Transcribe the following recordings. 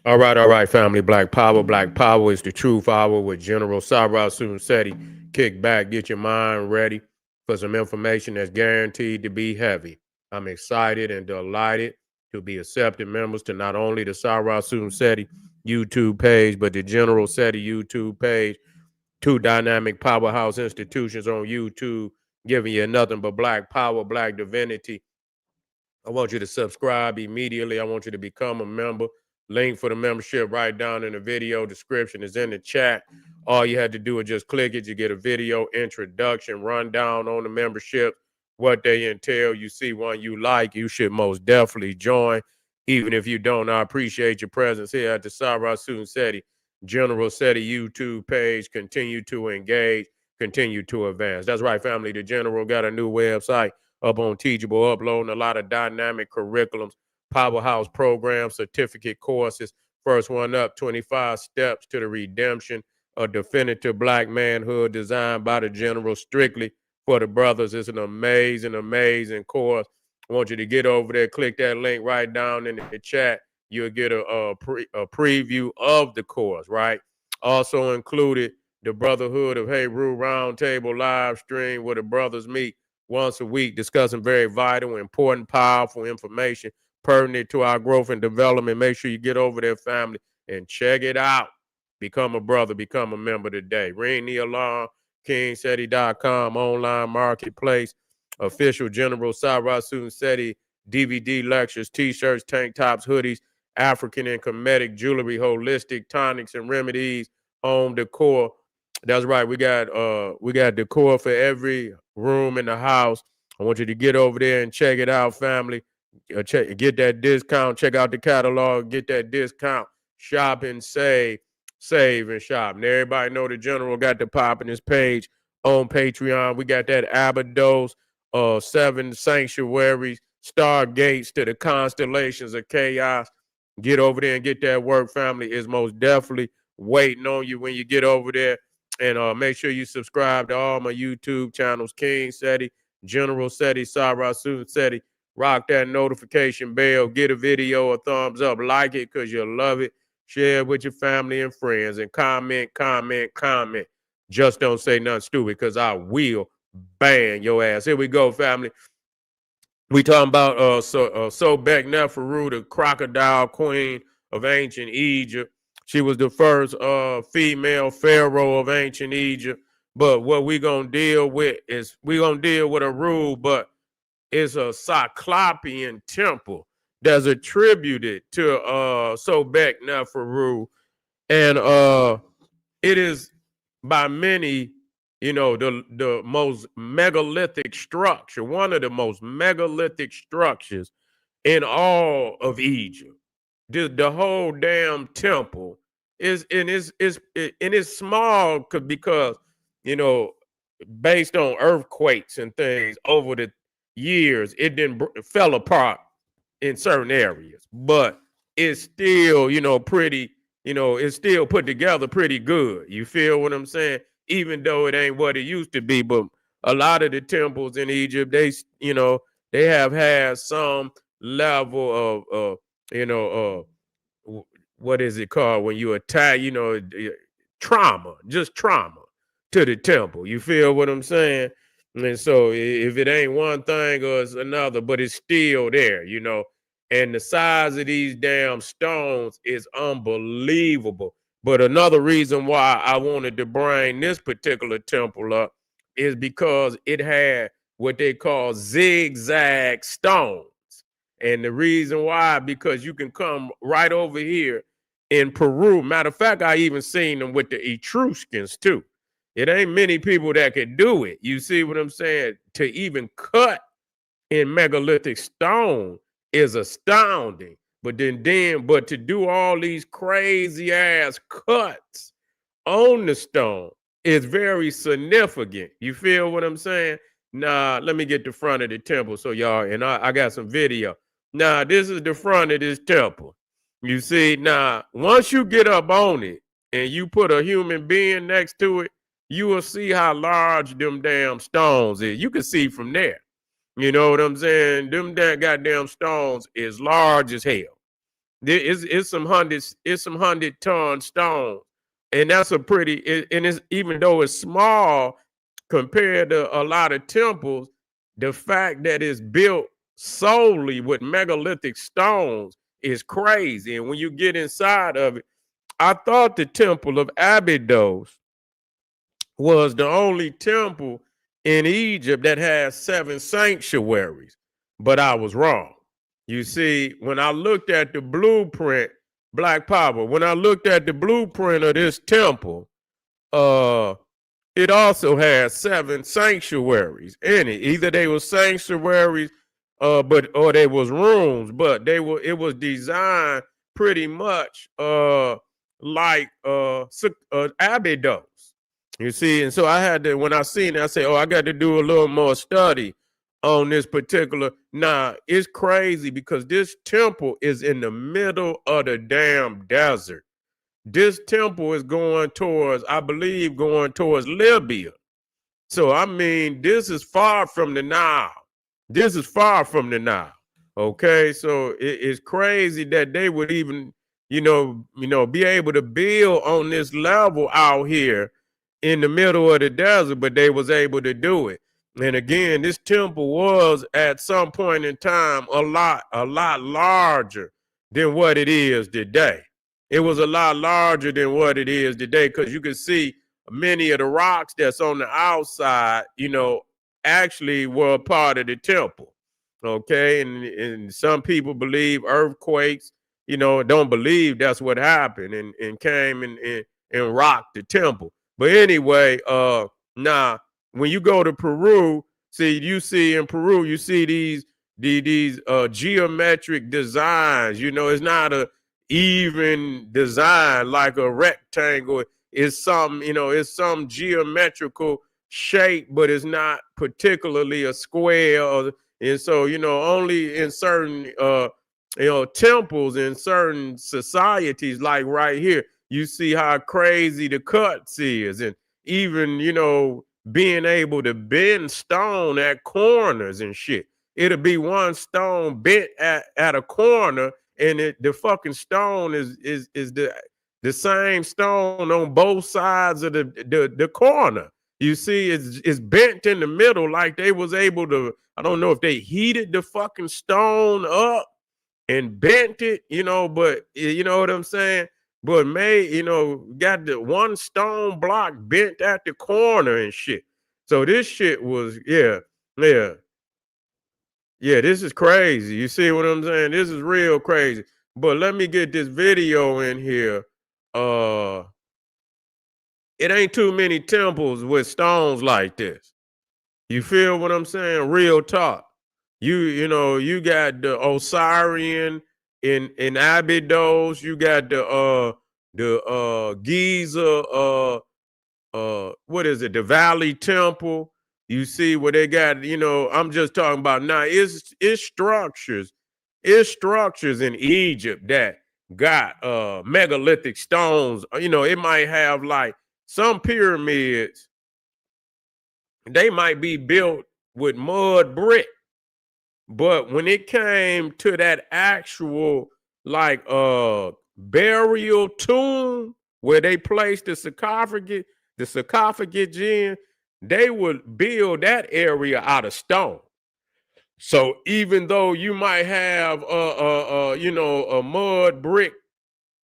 All right, family. Black Power. Black Power is the truth hour with General Sarah Seti. Kick back, get your mind ready for some information that's guaranteed to be heavy. I'm excited and delighted to be accepted members to not only the Sarah Seti YouTube page, but the General Seti YouTube page. Two dynamic powerhouse institutions on YouTube giving you nothing but black power, black divinity. I want you to subscribe immediately. I want you to become a member. Link for the membership right down in the video description is in the chat. All you had to do is just click it. You get a video introduction, rundown on the membership, what they entail. You see one you like, you should most definitely join. Even if you don't, I appreciate your presence here at the Sarah Seti General Seti YouTube page. Continue to engage, continue to advance. That's right, family. The General got a new website up on Teachable, uploading a lot of dynamic curriculums, powerhouse programs, certificate courses. First one up, 25 Steps to the Redemption, a definitive black manhood designed by the General strictly for the brothers. It's an amazing, amazing course. I want you to get over there, click that link right down in the chat. You'll get a preview of the course, right? Also included the Brotherhood of Hebrew Roundtable live stream where the brothers meet once a week, discussing very vital, important, powerful information pertinent to our growth and development. Make sure you get over there, family, and check it out. Become a brother, become a member today. Ring the alarm, kingseti.com, online marketplace, official General Sarah Seti DVD lectures, t-shirts, tank tops, hoodies, African and Kemetic jewelry, holistic tonics and remedies, home decor. That's right. We got decor for every room in the house. I want you to get over there and check it out, family. Get that discount. Check out the catalog. Get that discount. Shop and save and shop. And everybody know the General got the pop in his page on Patreon. We got that Abydos, 7 sanctuaries, stargates to the constellations of chaos. Get over there and get that work, family. Is most definitely waiting on you when you get over there. And make sure you subscribe to all my YouTube channels, King Seti, General Seti, Sarah Seti. Rock that notification bell. Get a video a thumbs up. Like it because you'll love it. Share it with your family and friends. And comment, comment, comment. Just don't say nothing stupid because I will ban your ass. Here we go, family. We talking about Sobekneferu, the crocodile queen of ancient Egypt. She was the first female pharaoh of ancient Egypt. But what we gonna deal with is we gonna deal with a rule, but it's a Cyclopean temple that's attributed to Sobekneferu, and it is by many, the most megalithic structure, one of the most megalithic structures in all of Egypt. The whole damn temple is and it's small because you know based on earthquakes and things over the years, it didn't fell apart in certain areas, but it's still pretty. It's still put together pretty good. You feel what I'm saying? Even though it ain't what it used to be, but a lot of the temples in Egypt, they have had some level of what is it called when you attack, trauma, just trauma to the temple. You feel what I'm saying? And so if it ain't one thing or it's another, but it's still there, and the size of these damn stones is unbelievable. But another reason why I wanted to bring this particular temple up is because it had what they call zigzag stones. And the reason why, because you can come right over here in Peru. Matter of fact, I even seen them with the Etruscans too. It ain't many people that could do it. You see what I'm saying? To even cut in megalithic stone is astounding. But but to do all these crazy ass cuts on the stone is very significant. You feel what I'm saying? Nah, let me get the front of the temple so y'all, and I got some video. Nah, this is the front of this temple. You see, now, once you get up on it and you put a human being next to it, you will see how large them damn stones is. You can see from there. You know what I'm saying? Them damn goddamn stones is large as hell. It's some 100-ton stone, and that's a pretty. And it's, even though it's small compared to a lot of temples, the fact that it's built solely with megalithic stones is crazy. And when you get inside of it, I thought the temple of Abydos was the only temple in Egypt that has 7 sanctuaries, but I was wrong. You see, when I looked at the blueprint, Black Power, when I looked at the blueprint of this temple, uh, it also has 7 sanctuaries in it. Either they were sanctuaries, or they was rooms, but it was designed pretty much like Abydos. You see, and so I had to, when I seen it, I said, oh, I got to do a little more study on this particular. Nah, it's crazy because this temple is in the middle of the damn desert. This temple is going towards, I believe, going towards Libya. So, I mean, this is far from the Nile. This is far from the Nile. Okay. So it's crazy that they would even, be able to build on this level out here in the middle of the desert, but they was able to do it. And again, this temple was at some point in time a lot larger than what it is today. It was a lot larger than what it is today, because you can see many of the rocks that's on the outside, actually were a part of the temple. Okay. And some people believe earthquakes, don't believe that's what happened and came and rocked the temple. But anyway, now when you go to Peru, you see in Peru, you see these geometric designs. It's not a even design like a rectangle. It's some geometrical shape, but it's not particularly a square. And so, only in certain temples in certain societies, like right here, you see how crazy the cuts is, and even being able to bend stone at corners and shit. It'll be one stone bent at a corner, and the fucking stone is the same stone on both sides of the corner. You see, it's bent in the middle, like they was able to. I don't know if they heated the fucking stone up and bent it, but you know what I'm saying? But got the one stone block bent at the corner and shit. So this shit was, yeah, yeah, this is crazy. You see what I'm saying? This is real crazy. But let me get this video in here. It ain't too many temples with stones like this. You feel what I'm saying? Real talk. You got the Osirian in Abydos. You got the Giza what is it? The Valley Temple. You see where they got, I'm just talking about now. It's structures. It's structures in Egypt that got megalithic stones. It might have like some pyramids. They might be built with mud brick. But when it came to that actual like burial tomb where they placed the sarcophagus in, they would build that area out of stone. So even though you might have a mud brick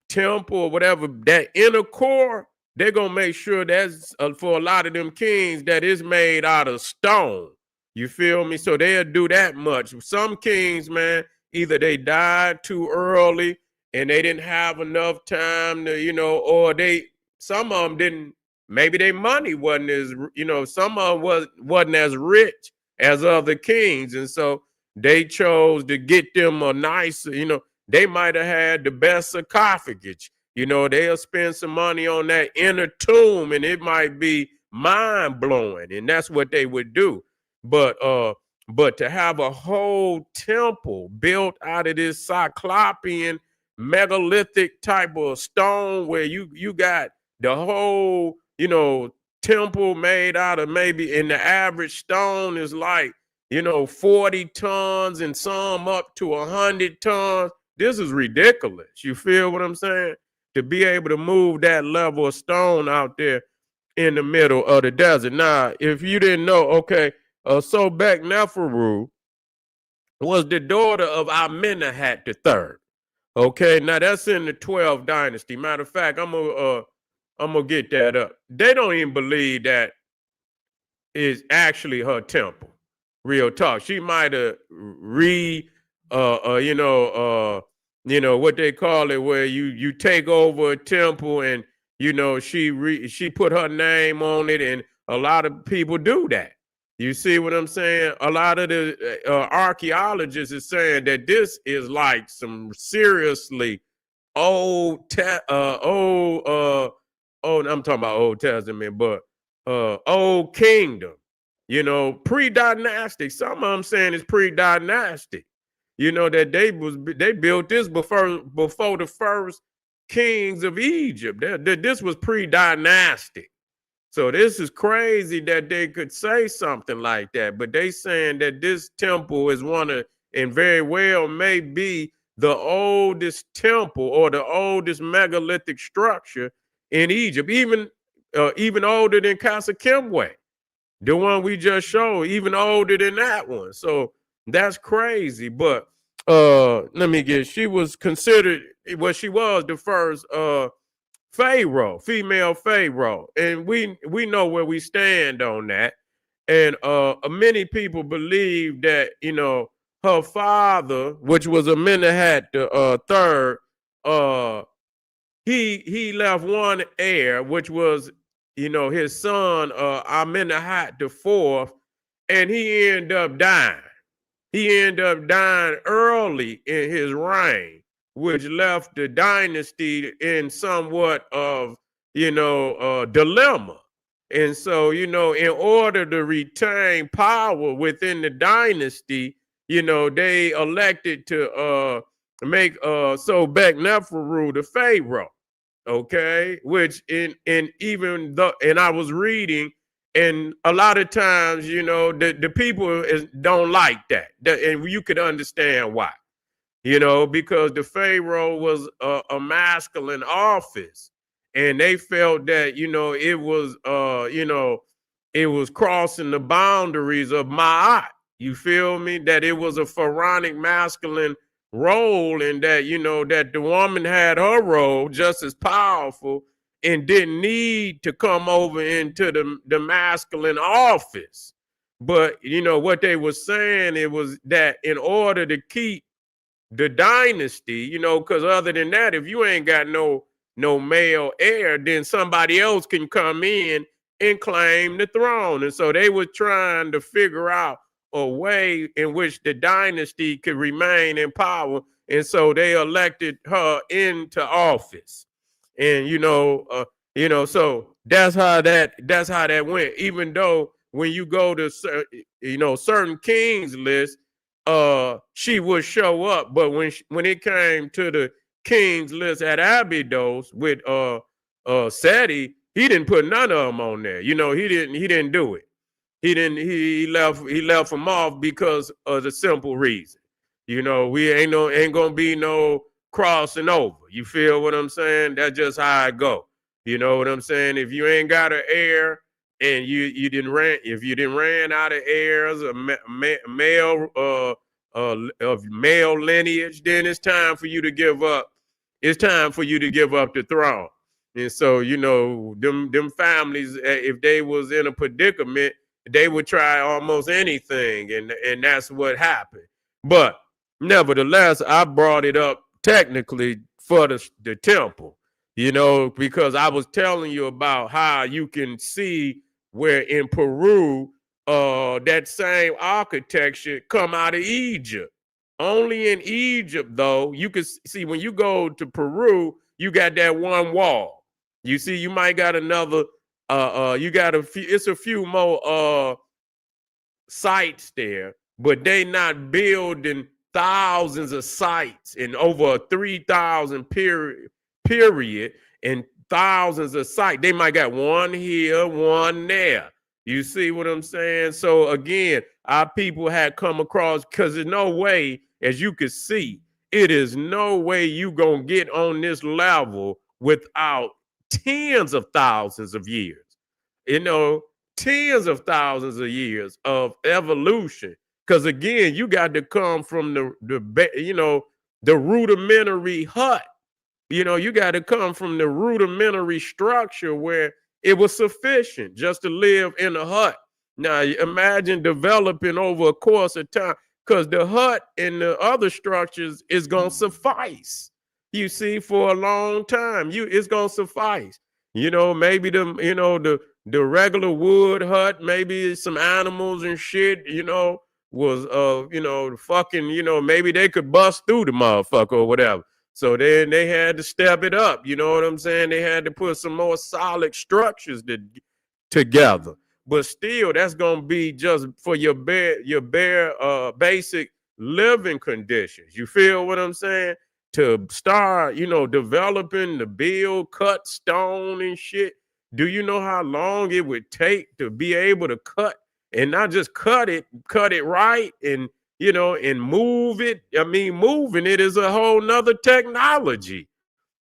temple or whatever, that inner core, they're gonna make sure that's for a lot of them kings that is made out of stone. You feel me? So they'll do that much. Some kings, man, either they died too early and they didn't have enough time to, or some of them didn't. Maybe their money wasn't as, some of them wasn't as rich as other kings, and so they chose to get them a nice, they might have had the best sarcophagus. They'll spend some money on that inner tomb, and it might be mind blowing, and that's what they would do. But to have a whole temple built out of this cyclopean megalithic type of stone, where you got the whole, temple made out of, maybe in the average stone is like, 40 tons and some up to 100 tons. This is ridiculous. You feel what I'm saying? To be able to move that level of stone out there in the middle of the desert. Now, if you didn't know, okay, Sobekneferu was the daughter of Amenemhat III. Okay, now that's in the 12th dynasty. Matter of fact, I'm gonna get that up. They don't even believe that is actually her temple. Real talk. She might have what they call it, where you take over a temple and she put her name on it, and a lot of people do that. You see what I'm saying? A lot of the archaeologists is saying that this is like some seriously old, I'm talking about Old Testament, but Old Kingdom, pre-dynastic. Some of them saying it's pre-dynastic. That they built this before the first kings of Egypt. This was pre-dynastic. So this is crazy that they could say something like that. But they saying that this temple is one of, and very well may be the oldest temple or the oldest megalithic structure in Egypt, even older than Casa Kimwe. The one we just showed, even older than that one. So that's crazy. But she was considered, she was the first Pharaoh, female Pharaoh. And we know where we stand on that. And many people believe that, her father, which was Amenemhat the third, he left one heir, which was, his son Amenemhat the fourth, and he ended up dying. He ended up dying early in his reign, which left the dynasty in somewhat of, dilemma. And so, in order to retain power within the dynasty, they elected to make Sobekneferu the Pharaoh. Okay, which even though, and I was reading, and a lot of times, the people don't like that, and you could understand why, because the Pharaoh was a masculine office, and they felt that it was crossing the boundaries of Ma'at. You feel me? That it was a pharaonic masculine role, and that that the woman had her role just as powerful and didn't need to come over into the masculine office. But what they were saying, it was that in order to keep the dynasty, because other than that, if you ain't got no male heir, then somebody else can come in and claim the throne. And so they were trying to figure out a way in which the dynasty could remain in power. And so they elected her into office. And so that's how that went. Even though when you go to certain kings list, she would show up, but when it came to the kings list at Abydos with Seti, he didn't put none of them on there. He didn't do it. He left them off because of the simple reason. We ain't gonna be no crossing over. You feel what I'm saying? That's just how I go. You know what I'm saying? If you ain't got an heir and you didn't ran out of heirs, male of male lineage, then it's time for you to give up. It's time for you to give up the throne. And so, them families, if they was in a predicament, they would try almost anything, and that's what happened. But nevertheless, I brought it up technically for the temple, because I was telling you about how you can see where in Peru, that same architecture come out of Egypt. Only in Egypt, though, you can see when you go to Peru, you got that one wall. You see, you might got another, you got it's a few more sites there, but they not building thousands of sites in over a 3,000 period and thousands of sites. They might got one here, one there. You see what I'm saying? So again, our people had come across, because there's no way, as you could see, It is no way you gonna get on this level without tens of thousands of years. You know, tens of thousands of years of evolution. Because again, you got to come from the rudimentary hut. You got to come from the rudimentary structure where it was sufficient just to live in a hut. Now, imagine developing over a course of time, because the hut and the other structures is going to suffice. You see, for a long time, it's going to suffice. Maybe the regular wood hut, maybe some animals and shit, was fucking, maybe they could bust through the motherfucker or whatever. So then they had to step it up. You know what I'm saying? They had to put some more solid structures together. But still, that's gonna be just for your bare basic living conditions. You feel what I'm saying? To start, developing the build, cut stone and shit. Do you know how long it would take to be able to cut, and not just cut it right, and move it? I mean, moving it is a whole nother technology.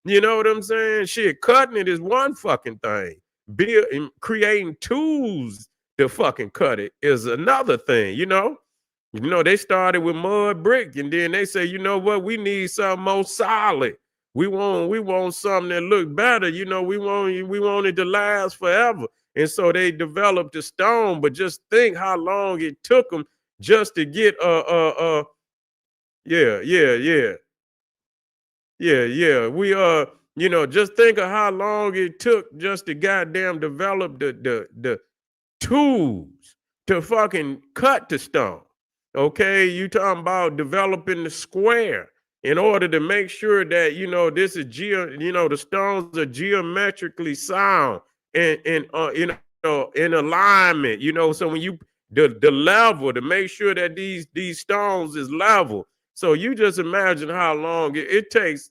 You know what I'm saying? Shit, cutting it is one fucking thing. Creating tools to fucking cut it is another thing, they started with mud brick, and then they say, you know what, we need something more solid. We want something that look better. We want it to last forever. And so they developed the stone. But just think how long it took them just to get yeah, yeah, yeah. Yeah, yeah. Just think of how long it took just to goddamn develop the tools to fucking cut the stone. Okay, you talking about developing the square in order to make sure that this is the stones are geometrically sound and in alignment. So when you the level to make sure that these stones is level. So you just imagine how long it takes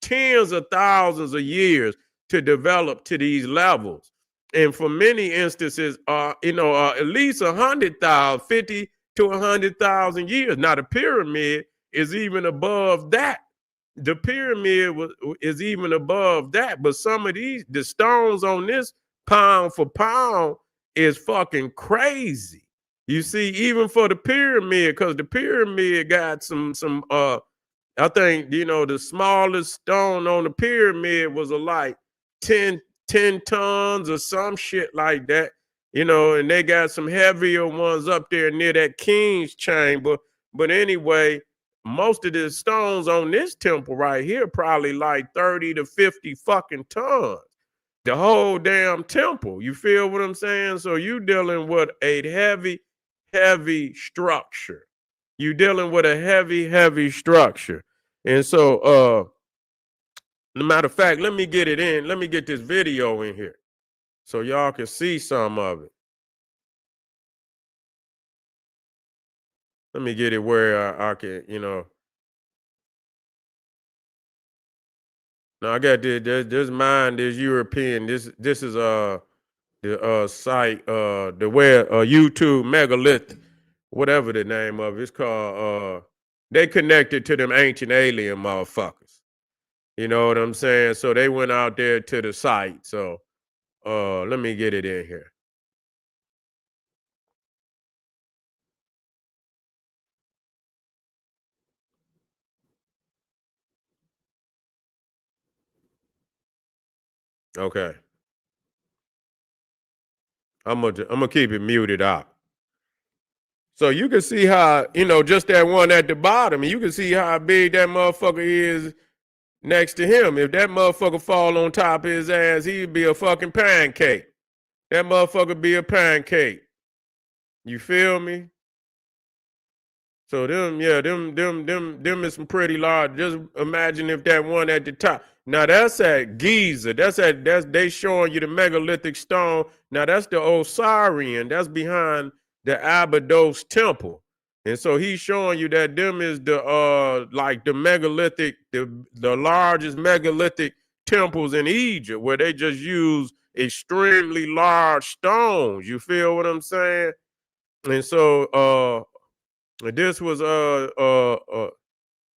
tens of thousands of years to develop to these levels. And for many instances, at least 100,000, 50 to 100,000 years. Now the pyramid is even above that. The pyramid is even above that. But some of the stones on this, pound for pound, is fucking crazy. You see, even for the pyramid, because the pyramid got some I think, the smallest stone on the pyramid was like 10 tons or some shit like that, and they got some heavier ones up there near that king's chamber. But anyway, most of the stones on this temple right here probably like 30 to 50 fucking tons. The whole damn temple. You feel what I'm saying? So you dealing with a heavy, heavy structure. You dealing with a heavy, heavy structure. And so, no matter of fact, let me get it in. Let me get this video in here so y'all can see some of it. Let me get it where I can, Now I got this mine, this European. This is the site, the where YouTube Megalithic, whatever the name of it's called. They connected to them ancient alien motherfuckers. You know what I'm saying? So they went out there to the site. So let me get it in here. Okay. I'm gonna keep it muted out. So you can see how, just that one at the bottom, and you can see how big that motherfucker is next to him. If that motherfucker fall on top of his ass, he'd be a fucking pancake. That motherfucker be a pancake. You feel me? So them is some pretty large. Just imagine if that one at the top. Now that's at Giza. That's they showing you the megalithic stone. Now that's the Osirian. That's behind the Abydos temple. And so he's showing you that them is the like the megalithic, the largest megalithic temples in Egypt, where they just use extremely large stones. You feel what I'm saying? And so this was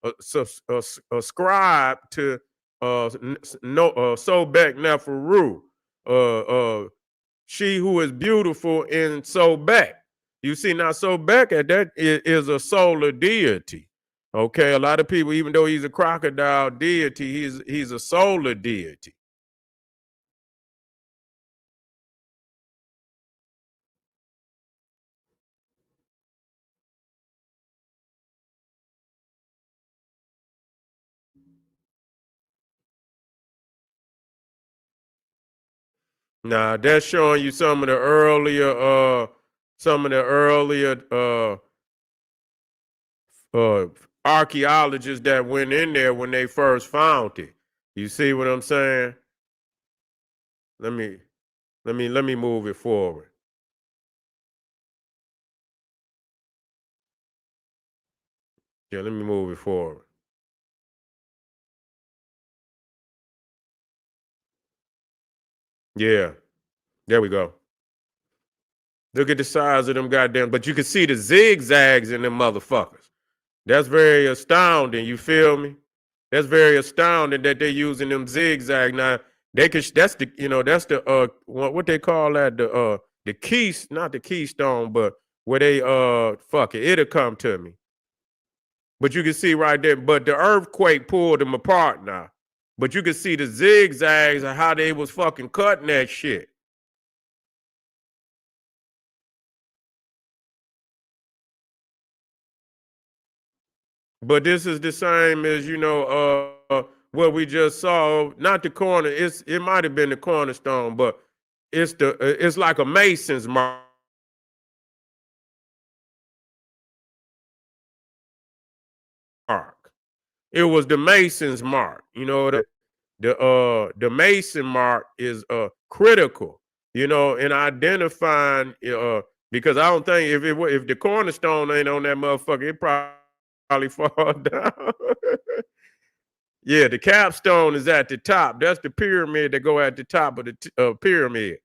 ascribe to no Sobekneferu, she who is beautiful in Sobek. You see, now Sobek at that is a solar deity. Okay, a lot of people, even though he's a crocodile deity, he's a solar deity. Now that's showing you some of the earlier uh archaeologists that went in there when they first found it. You see what I'm saying? Let me let me move it forward. Yeah, let me move it forward. Yeah, there we go. Look at the size of them goddamn, but you can see the zigzags in them motherfuckers. That's very astounding. You feel me? That's very astounding that they're using them zigzag. Now they could. That's the that's the what they call that the keys, not the keystone, but where they fuck it. It'll come to me. But you can see right there. But the earthquake pulled them apart now. But you can see the zigzags and how they was fucking cutting that shit. But this is the same as what we just saw. Not the corner. It might have been the cornerstone, but it's like a mason's mark. It was the mason's mark. The mason mark is critical. In identifying because I don't think if the cornerstone ain't on that motherfucker, it probably fall down. Yeah, the capstone is at the top. That's the pyramid that go at the top of the pyramid.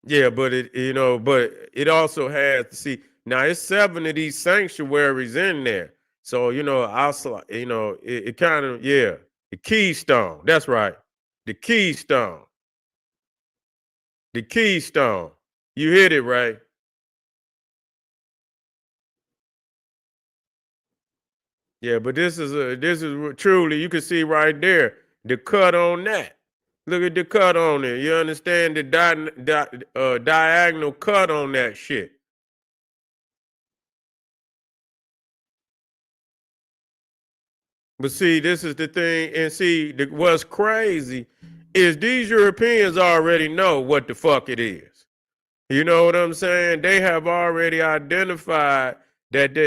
Yeah, but it also has to see now. It's 7 of these sanctuaries in there, so also it kind of the keystone. That's right, the keystone, the keystone. You hit it right. Yeah, but this is truly you can see right there the cut on that. Look at the cut on it. You understand the diagonal cut on that shit. But see, this is the thing, and see, what's crazy is these Europeans already know what the fuck it is. You know what I'm saying? They have already identified that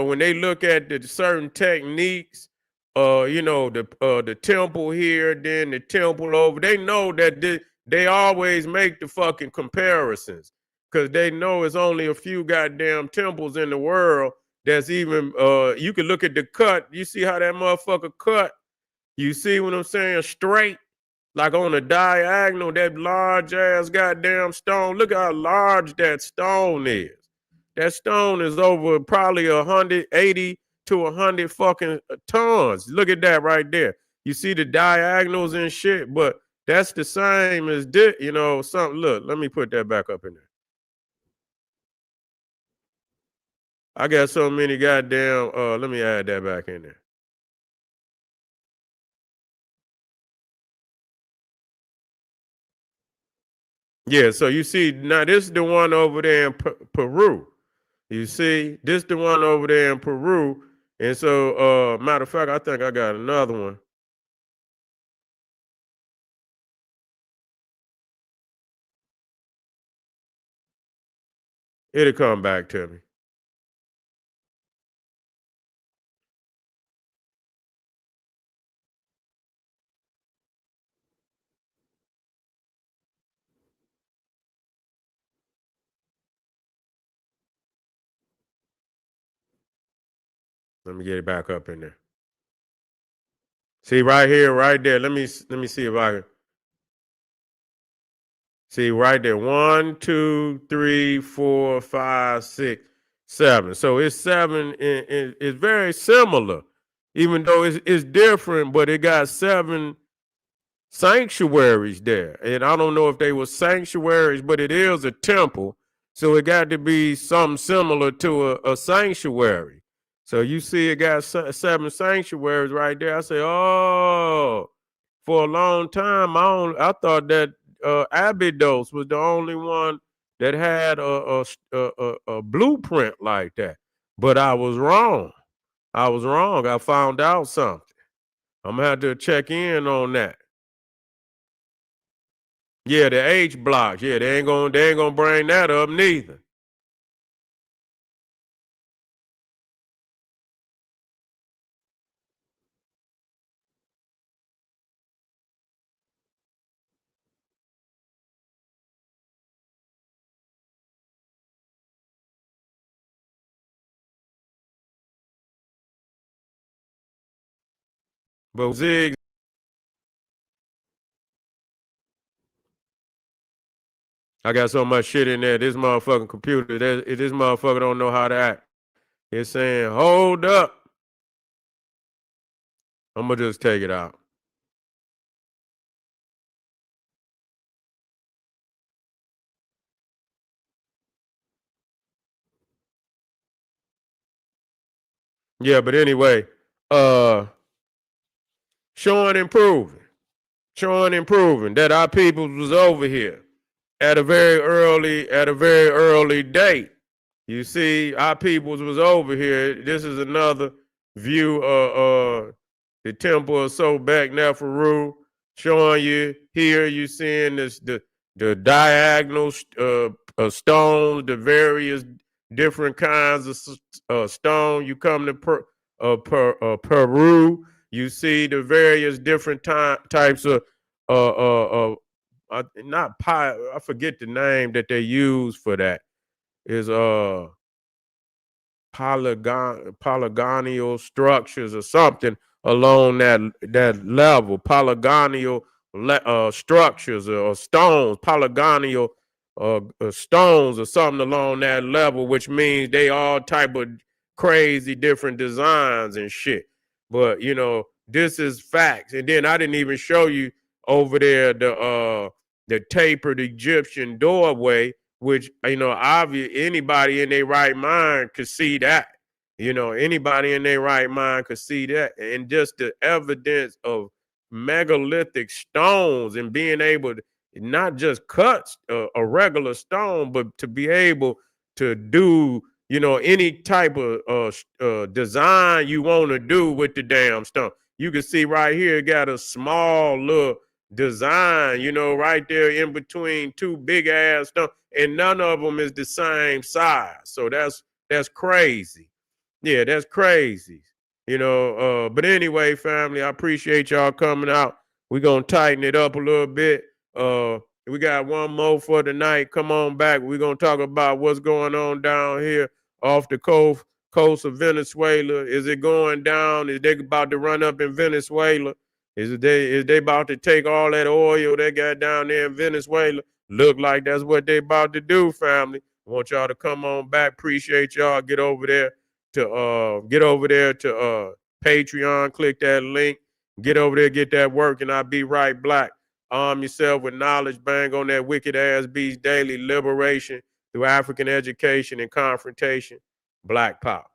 when they look at the certain techniques, the temple here, then the temple over, they know that they always make the fucking comparisons because they know it's only a few goddamn temples in the world that's even you can look at the cut. You see how that motherfucker cut? You see what I'm saying? Straight like on a diagonal, that large ass goddamn stone. Look how large that stone is. That stone is over probably 180 to 100 fucking tons. Look at that right there. You see the diagonals and shit, but that's the same as something. Look, let me put that back up in there. I got so many goddamn. Let me add that back in there. Yeah, so you see now this is the one over there in Peru. You see, this the one over there in Peru. And so matter of fact, I think I got another one. It'll come back to me. Let me get it back up in there. See right here, right there. Let me see if I can. See right there. 1, 2, 3, 4, 5, 6, 7. So it's seven. It's very similar, even though it's different, but it got seven sanctuaries there. And I don't know if they were sanctuaries, but it is a temple. So it got to be something similar to a sanctuary. So you see it got seven sanctuaries right there. I say, oh, for a long time, I thought that Abydos was the only one that had a blueprint like that. But I was wrong. I was wrong. I found out something. I'm going to have to check in on that. Yeah, the H blocks. Yeah, they ain't gonna bring that up neither. But Zig, I got so much shit in there. This motherfucking computer, this motherfucker don't know how to act. It's saying, hold up. I'm gonna just take it out. Yeah, but anyway, uh, showing improving, showing improving that our people was over here at a very early date. You see, our peoples was over here. This is another view of the temple of Sobekneferu, showing you here. You seeing this the diagonal stones, the various different kinds of stone. You come to Peru, you see the various different types of not pie. I forget the name that they use for that. Is polygonal structures or something along that level. Polygonal structures or stones, polygonal stones or something along that level, which means they all type of crazy different designs and shit. But this is facts. And then I didn't even show you over there the tapered Egyptian doorway, which obvious anybody in their right mind could see that. Anybody in their right mind could see that, and just the evidence of megalithic stones and being able to not just cut a regular stone, but to be able to do any type of design you want to do with the damn stone. You can see right here, it got a small little design, right there in between two big ass stones, and none of them is the same size. So that's crazy. Yeah, that's crazy. But anyway, family, I appreciate y'all coming out. We're gonna tighten it up a little bit. We got one more for tonight. Come on back. We're gonna talk about what's going on down here off the coast of Venezuela. Is it going down? Is they about to run up in Venezuela? Is they about to take all that oil they got down there in Venezuela? Look like that's what they about to do, family. I want y'all to come on back. Appreciate y'all. Get over there to Patreon. Click that link. Get over there, get that work, and I'll be right black. Arm yourself with knowledge. Bang on that wicked ass beast daily liberation through African education and confrontation. Black Power.